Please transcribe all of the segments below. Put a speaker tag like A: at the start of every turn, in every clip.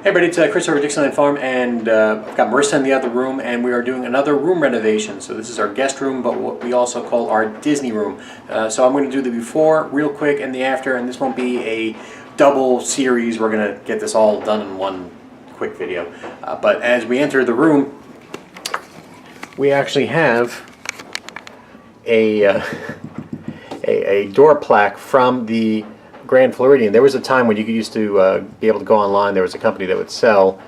A: Hey everybody, it's Chris over at Dixieland Farm, and I've got Marissa in the other room, and we are doing another room renovation. So this is our guest room, but what we also call our Disney room. So I'm going to do the before real quick and the after, and this won't be a double series. We're going to get this all done in one quick video. But as we enter the room, we actually have a door plaque from the Grand Floridian. There was a time when you used to be able to go online. There was a company that would sell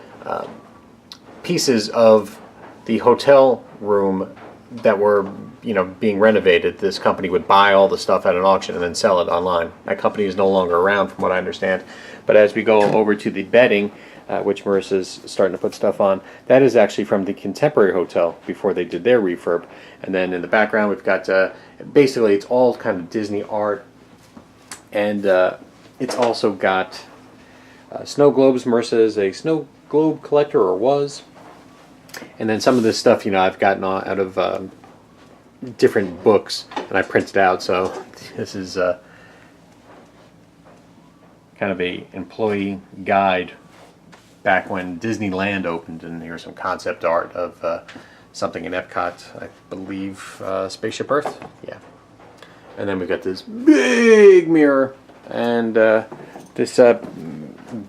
A: pieces of the hotel room that were, being renovated. This company would buy all the stuff at an auction and then sell it online. That company is no longer around, from what I understand. But as we go over to the bedding, which Marissa's starting to put stuff on, that is actually from the Contemporary Hotel before they did their refurb. And then in the background, we've got basically it's all kind of Disney art. And it's also got snow globes. Marissa is a snow globe collector, or was. And then some of this stuff, I've gotten out of different books, and I printed out. So this is kind of a employee guide back when Disneyland opened. And here's some concept art of something in Epcot, I believe, Spaceship Earth. Yeah. And then we've got this big mirror, and this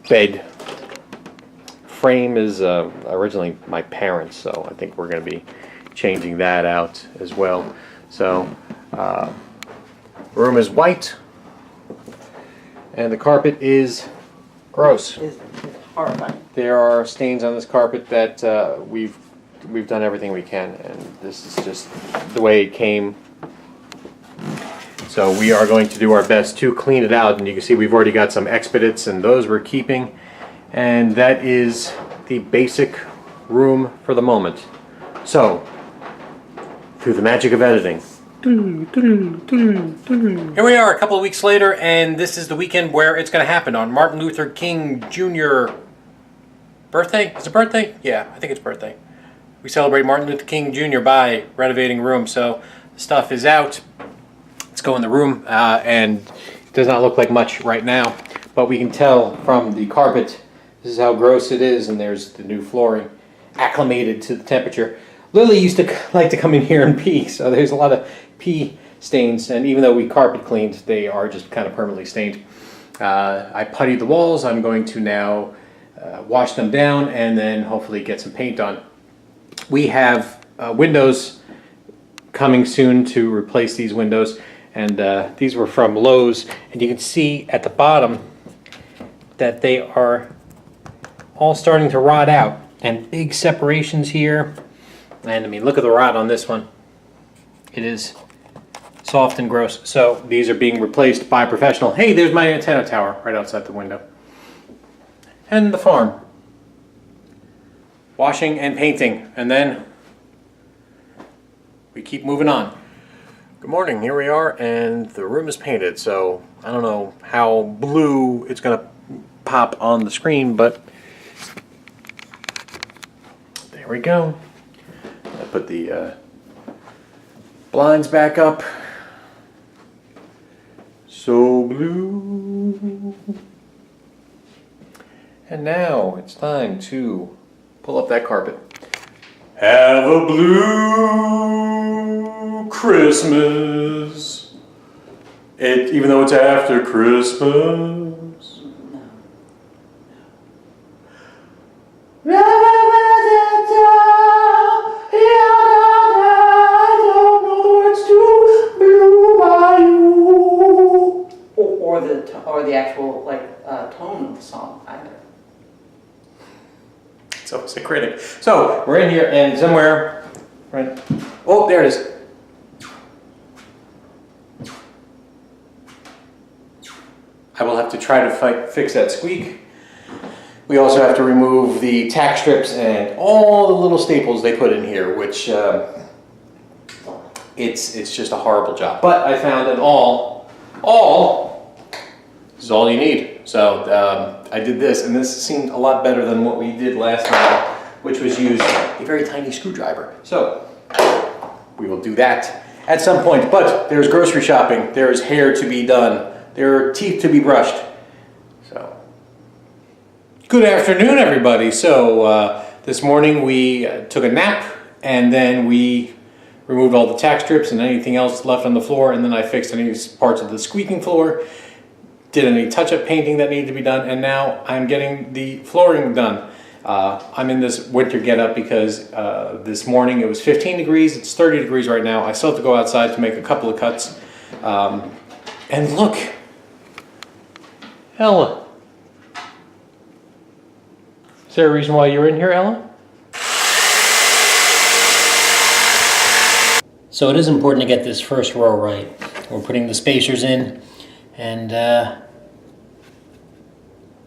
A: bed frame is originally my parents', so I think we're going to be changing that out as well. So, room is white, and the carpet is gross.
B: It's horrifying.
A: There are stains on this carpet that we've done everything we can, and this is just the way it came. So we are going to do our best to clean it out, and you can see we've already got some expedites, and those we're keeping. And that is the basic room for the moment. So, through the magic of editing. Here we are a couple of weeks later, and this is the weekend where it's going to happen on Martin Luther King Jr. birthday? Is it birthday? Yeah, I think it's birthday. We celebrate Martin Luther King Jr. by renovating room. So the stuff is out. Let's go in the room, and it does not look like much right now, but we can tell from the carpet, this is how gross it is, and there's the new flooring acclimated to the temperature. Lily used to like to come in here and pee, so there's a lot of pee stains, and even though we carpet cleaned, they are just kind of permanently stained. I puttied the walls. I'm going to now wash them down and then hopefully get some paint on. We have windows coming soon to replace these windows. And these were from Lowe's, and you can see at the bottom that they are all starting to rot out, and big separations here. And I mean, look at the rot on this one. It is soft and gross. So these are being replaced by a professional. Hey, there's my antenna tower right outside the window. And the farm. Washing and painting, and then we keep moving on. Good morning, here we are, and the room is painted, so I don't know how blue it's going to pop on the screen, but there we go. I put the blinds back up. So blue. And now it's time to pull up that carpet. Have a blue Christmas. Even though it's after Christmas. No. I don't know the words to Blue Bayou.
B: Or the actual tone of the song either.
A: So it's a critic. So we're in here, and somewhere, right? Oh, there it is. I will have to try to fix that squeak. We also have to remove the tack strips and all the little staples they put in here, which it's just a horrible job. But I found an all is all you need. So I did this, and this seemed a lot better than what we did last time, which was use a very tiny screwdriver. So we will do that at some point. But there's grocery shopping, there's hair to be done, there are teeth to be brushed. So Good afternoon, everybody. So this morning we took a nap, and then we removed all the tack strips and anything else left on the floor, and then I fixed any parts of the squeaking floor, did any touch-up painting that needed to be done, and now I'm getting the flooring done. I'm in this winter get-up because this morning it was 15 degrees, it's 30 degrees right now. I still have to go outside to make a couple of cuts. And look, Ella. Is there a reason why you're in here, Ella?
C: So it is important to get this first row right. We're putting the spacers in, and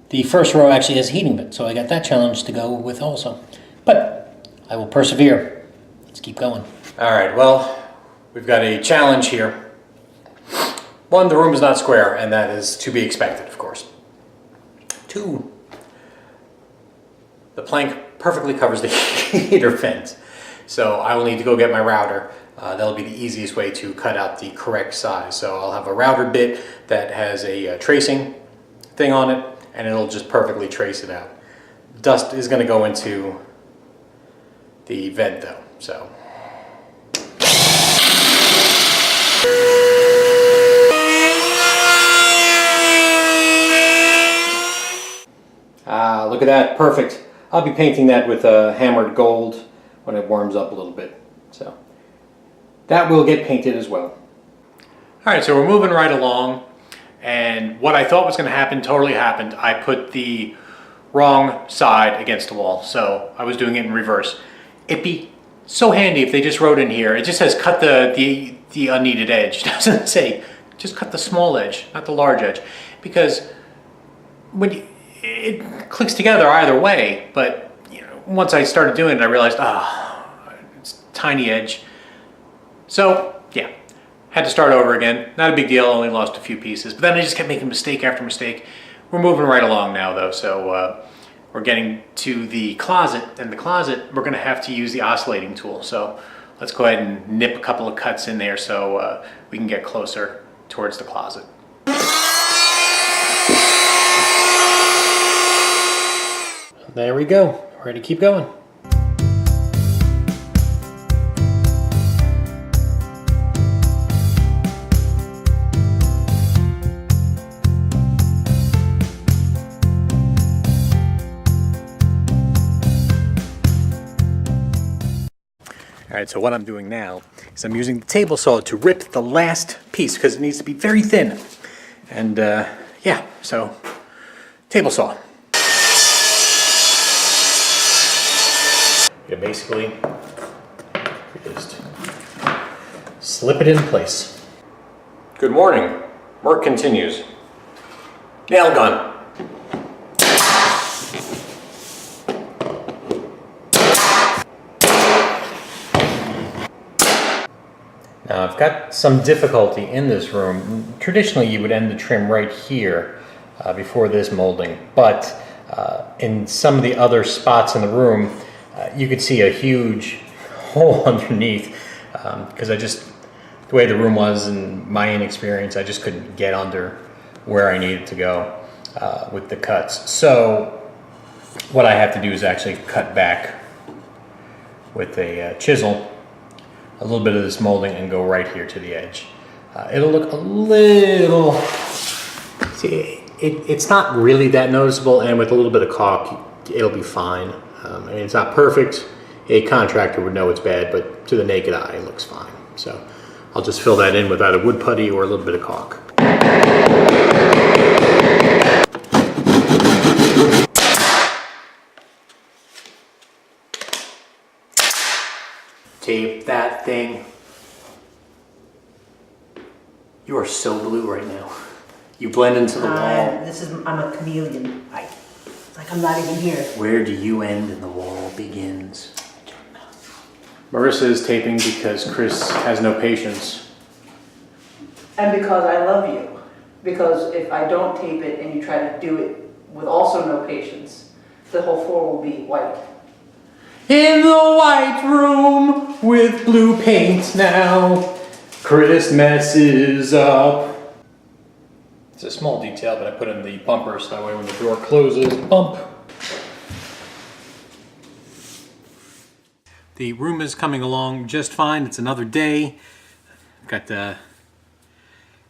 C: the first row actually has a heating bit, so I got that challenge to go with also. But I will persevere. Let's keep going.
A: All right, well, we've got a challenge here. One, the room is not square, and that is to be expected, of course. Two, the plank perfectly covers the heater vent. So I will need to go get my router. That'll be the easiest way to cut out the correct size. So I'll have a router bit that has a tracing thing on it, and it'll just perfectly trace it out. Dust is going to go into the vent though, so. Look at that, perfect. I'll be painting that with hammered gold when it warms up a little bit. So that will get painted as well. All right, so we're moving right along, and what I thought was going to happen totally happened. I put the wrong side against the wall, so I was doing it in reverse. It'd be so handy if they just wrote in here. It just says cut the unneeded edge. It doesn't say just cut the small edge, not the large edge, because when it clicks together either way, but you know, once I started doing it, I realized, it's tiny edge. So yeah, had to start over again. Not a big deal, only lost a few pieces, but then I just kept making mistake after mistake. We're moving right along now though, so we're getting to the closet, and the closet, we're gonna have to use the oscillating tool. So let's go ahead and nip a couple of cuts in there so we can get closer towards the closet. There we go, ready to keep going. All right, so what I'm doing now is I'm using the table saw to rip the last piece because it needs to be very thin. And yeah, so table saw. You basically just slip it in place. Good morning. Work continues. Nail gun. Now I've got some difficulty in this room. Traditionally you would end the trim right here before this molding, but in some of the other spots in the room you could see a huge hole underneath because the way the room was and my inexperience, I just couldn't get under where I needed to go with the cuts. So what I have to do is actually cut back with a chisel a little bit of this molding and go right here to the edge. It'll look a little, see, it's not really that noticeable, and with a little bit of caulk, it'll be fine. I mean, it's not perfect. A contractor would know it's bad, but to the naked eye, it looks fine. So I'll just fill that in with either wood putty or a little bit of caulk. Tape that thing. You are so blue right now. You blend into the wall.
B: I'm a chameleon. It's like I'm not even here.
A: Where do you end and the wall begins? Marissa is taping because Chris has no patience.
B: And because I love you. Because if I don't tape it and you try to do it with also no patience, the whole floor will be white.
A: In the white room with blue paint now, Chris messes up. It's a small detail, but I put in the bumper so that way when the door closes, bump. The room is coming along just fine. It's another day. Got the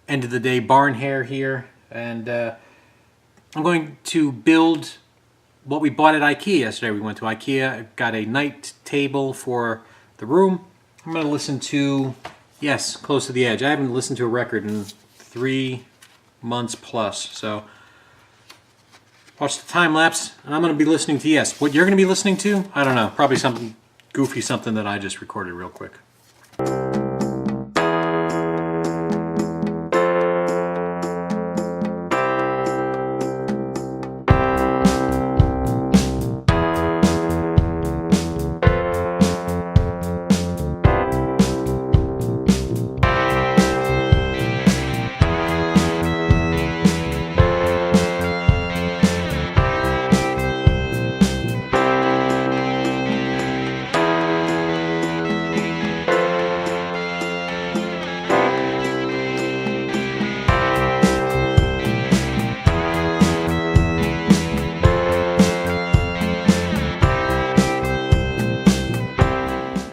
A: end of the day barn hair here, and I'm going to build what we bought at IKEA yesterday. We went to IKEA, got a night table for the room. I'm going to listen to, yes, Close to the Edge. I haven't listened to a record in 3 months plus, so watch the time lapse, and I'm going to be listening to, yes, what you're going to be listening to, I don't know, probably something goofy, something that I just recorded real quick.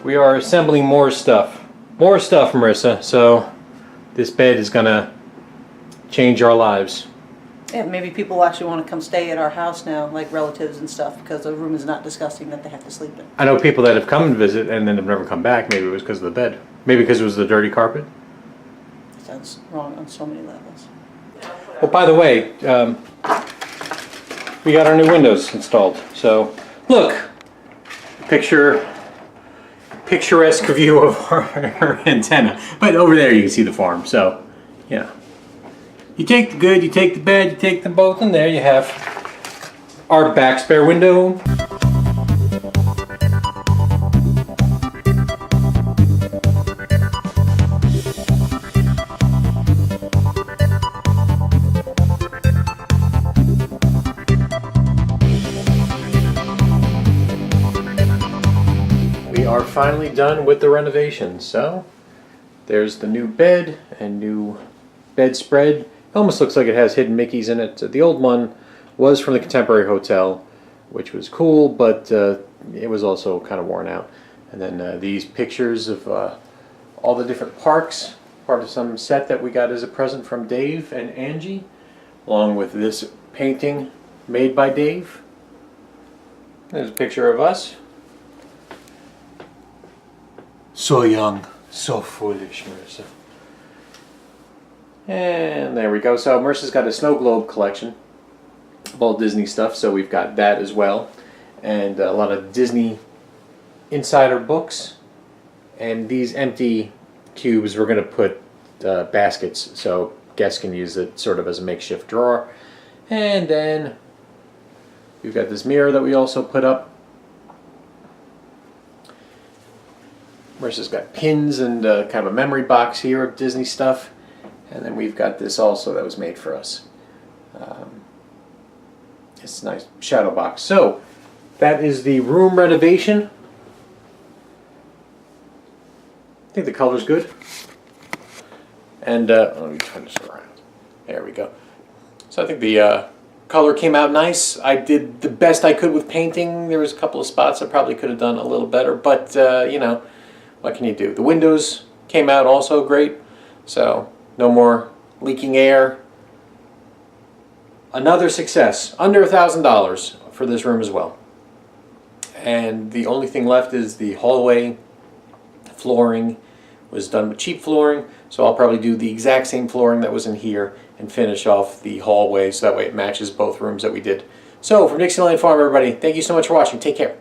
A: We are assembling more stuff. More stuff, Marissa. So this bed is gonna change our lives.
B: Yeah, maybe people actually want to come stay at our house now, like relatives and stuff, because the room is not disgusting that they have to sleep in.
A: I know people that have come and visit and then have never come back. Maybe it was because of the bed. Maybe because it was the dirty carpet.
B: Sounds wrong on so many levels.
A: Well, by the way, we got our new windows installed. So look, picturesque view of our antenna. But over there you can see the farm. So, yeah. You take the good, you take the bad, you take them both, and there you have our back spare window. We are finally done with the renovation. So, there's the new bed and new bedspread. It almost looks like it has hidden Mickeys in it. The old one was from the Contemporary Hotel, which was cool, but it was also kind of worn out. And then these pictures of all the different parks, part of some set that we got as a present from Dave and Angie, along with this painting made by Dave. There's a picture of us. So young, so foolish, Marissa. And there we go. So Marissa's got a snow globe collection of all Disney stuff, so we've got that as well. And a lot of Disney Insider books. And these empty cubes we're going to put baskets, so guests can use it sort of as a makeshift drawer. And then we've got this mirror that we also put up. Marissa's got pins and kind of a memory box here of Disney stuff. And then we've got this also that was made for us. It's a nice shadow box. So that is the room renovation. I think the color's good. And let me turn this around. There we go. So I think the color came out nice. I did the best I could with painting. There was a couple of spots I probably could have done a little better, but you know, what can you do? The windows came out also great. So no more leaking air. Another success. Under $1,000 for this room as well. And the only thing left is the hallway flooring was done with cheap flooring. So I'll probably do the exact same flooring that was in here and finish off the hallway so that way it matches both rooms that we did. So from Dixieland Farm, everybody, thank you so much for watching. Take care.